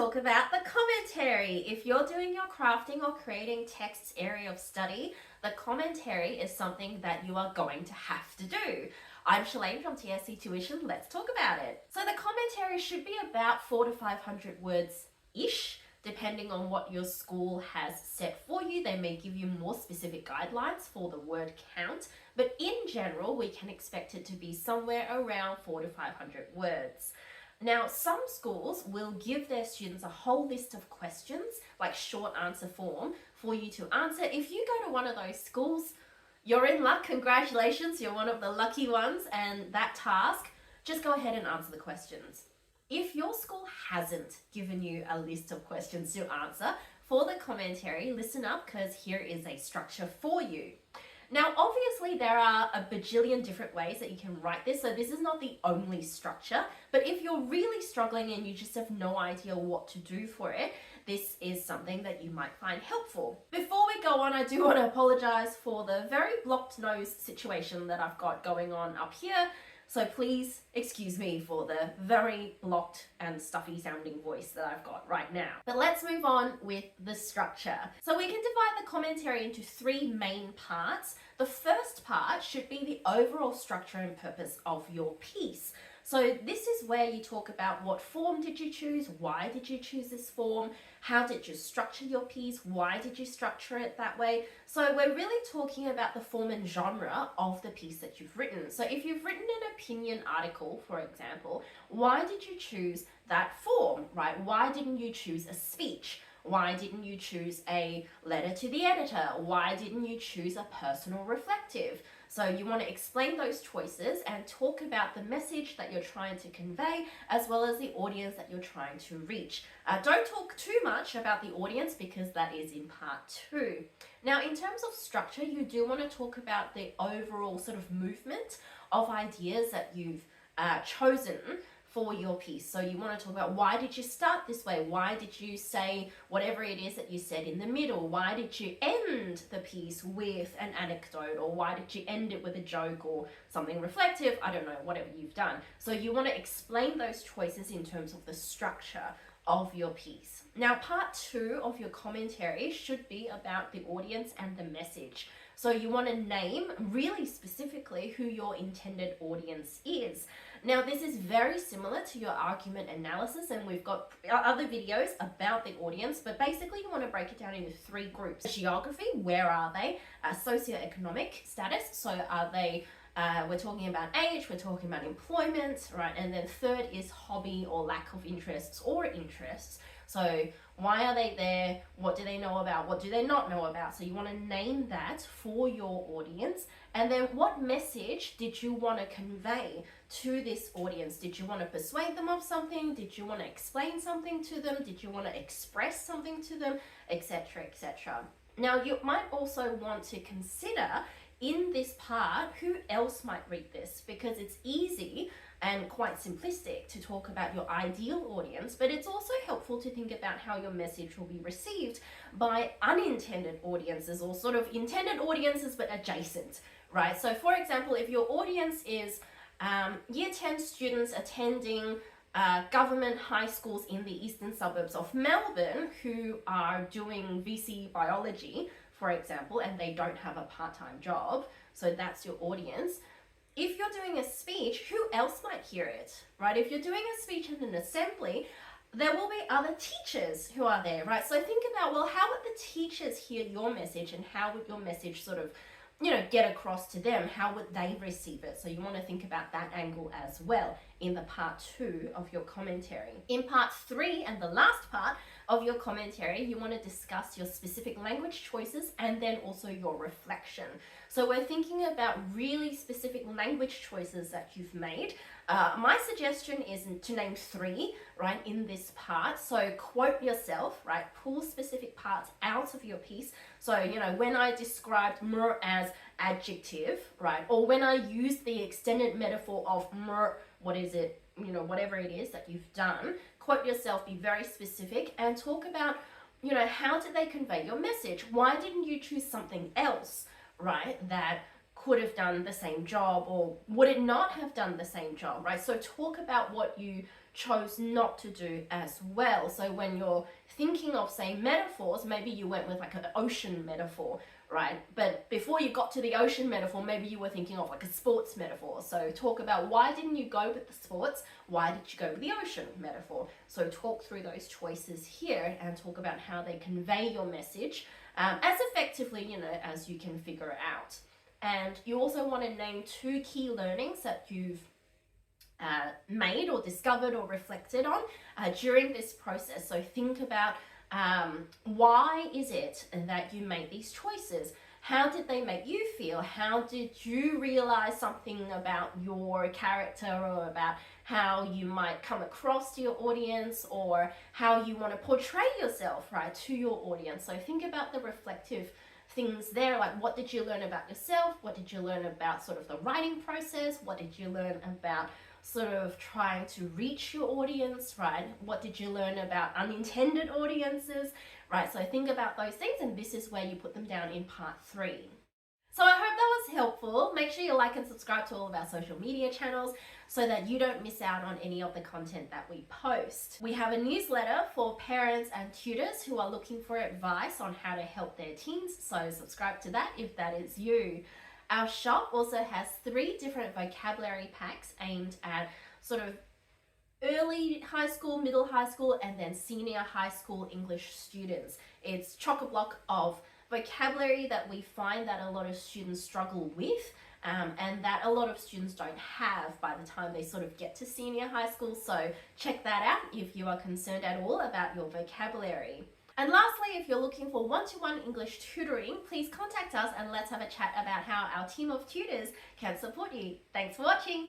talk about the commentary. If you're doing your crafting or creating texts area of study, the commentary is something that you are going to have to do. I'm Shalane from TSC Tuition. Let's talk about it. So the commentary should be about 400 to 500 words-ish, depending on what your school has set for you. They may give you more specific guidelines for the word count, but in general, we can expect it to be somewhere around 400 to 500 words. Now, some schools will give their students a whole list of questions, like short answer form, for you to answer. If you go to one of those schools, you're in luck. Congratulations, you're one of the lucky ones, and that task, just go ahead and answer the questions. If your school hasn't given you a list of questions to answer for the commentary, listen up, because here is a structure for you. Now, obviously, there are a bajillion different ways that you can write this, so this is not the only structure, but if you're really struggling and you just have no idea what to do for it, this is something that you might find helpful. Before we go on, I do want to apologize for the very blocked nose situation that I've got going on up here. So please excuse me for the very blocked and stuffy sounding voice that I've got right now. But let's move on with the structure. So we can divide the commentary into three main parts. The first part should be the overall structure and purpose of your piece. So this is where you talk about what form did you choose, why did you choose this form, how did you structure your piece, why did you structure it that way. So we're really talking about the form and genre of the piece that you've written. So if you've written an opinion article, for example, why did you choose that form, right? Why didn't you choose a speech? Why didn't you choose a letter to the editor? Why didn't you choose a personal reflective? So you want to explain those choices and talk about the message that you're trying to convey, as well as the audience that you're trying to reach. Don't talk too much about the audience because that is in part 2. Now, in terms of structure, you do want to talk about the overall sort of movement of ideas that you've chosen for your piece. So you want to talk about, why did you start this way? Why did you say whatever it is that you said in the middle? Why did you end the piece with an anecdote? Or why did you end it with a joke or something reflective? I don't know, whatever you've done. So you want to explain those choices in terms of the structure of your piece. Now, part 2 of your commentary should be about the audience and the message. So you want to name really specifically who your intended audience is. Now, this is very similar to your argument analysis, and we've got other videos about the audience, but basically you want to break it down into 3 groups. Geography, where are they? Socioeconomic status, so are they, we're talking about age, we're talking about employment, right? And then third is hobby or lack of interests or interests. So why are they there? What do they know about? What do they not know about? So you want to name that for your audience. And then what message did you want to convey to this audience? Did you want to persuade them of something? Did you want to explain something to them? Did you want to express something to them? Etc., etc. Now, you might also want to consider in this part who else might read this, because it's easy and quite simplistic to talk about your ideal audience, but it's also helpful to think about how your message will be received by unintended audiences, or sort of intended audiences but adjacent, right? So for example, if your audience is year 10 students attending government high schools in the eastern suburbs of Melbourne who are doing VC biology, for example, and they don't have a part-time job, so that's your audience. If you're doing a speech, who else might hear it, right? If you're doing a speech in an assembly, there will be other teachers who are there, right? So think about, well, how would the teachers hear your message, and how would your message sort of, get across to them? How would they receive it? So you want to think about that angle as well in the part 2 of your commentary. In part 3 and the last part of your commentary, you want to discuss your specific language choices and then also your reflection. So we're thinking about really specific language choices that you've made. My suggestion is to name 3, right, in this part. So quote yourself, right, pull specific parts out of your piece. So, when I described mer as adjective, right, or when I used the extended metaphor of mer, what is it, whatever it is that you've done, quote yourself, be very specific, and talk about, how did they convey your message? Why didn't you choose something else, right, that could have done the same job, or would it not have done the same job, right? So talk about what you chose not to do as well. So when you're thinking of, say, metaphors, maybe you went with like an ocean metaphor, right? But before you got to the ocean metaphor, maybe you were thinking of like a sports metaphor. So talk about why didn't you go with the sports? Why did you go with the ocean metaphor? So talk through those choices here and talk about how they convey your message as effectively, as you can figure it out. And you also want to name 2 key learnings that you've made or discovered or reflected on during this process. So think about why is it that you made these choices? How did they make you feel? How did you realize something about your character or about how you might come across to your audience or how you want to portray yourself, right, to your audience? So think about the reflective things there, like what did you learn about yourself? What did you learn about sort of the writing process? What did you learn about sort of trying to reach your audience, right? What did you learn about unintended audiences, right? So think about those things, and this is where you put them down in part 3. So I hope that was helpful. Make sure you like and subscribe to all of our social media channels so that you don't miss out on any of the content that we post. We have a newsletter for parents and tutors who are looking for advice on how to help their teens, so subscribe to that if that is you. Our shop also has 3 different vocabulary packs aimed at sort of early high school, middle high school, and then senior high school English students. It's chock-a-block of vocabulary that we find that a lot of students struggle with and that a lot of students don't have by the time they sort of get to senior high school. So check that out if you are concerned at all about your vocabulary. And lastly, if you're looking for one-to-one English tutoring, please contact us and let's have a chat about how our team of tutors can support you. Thanks for watching.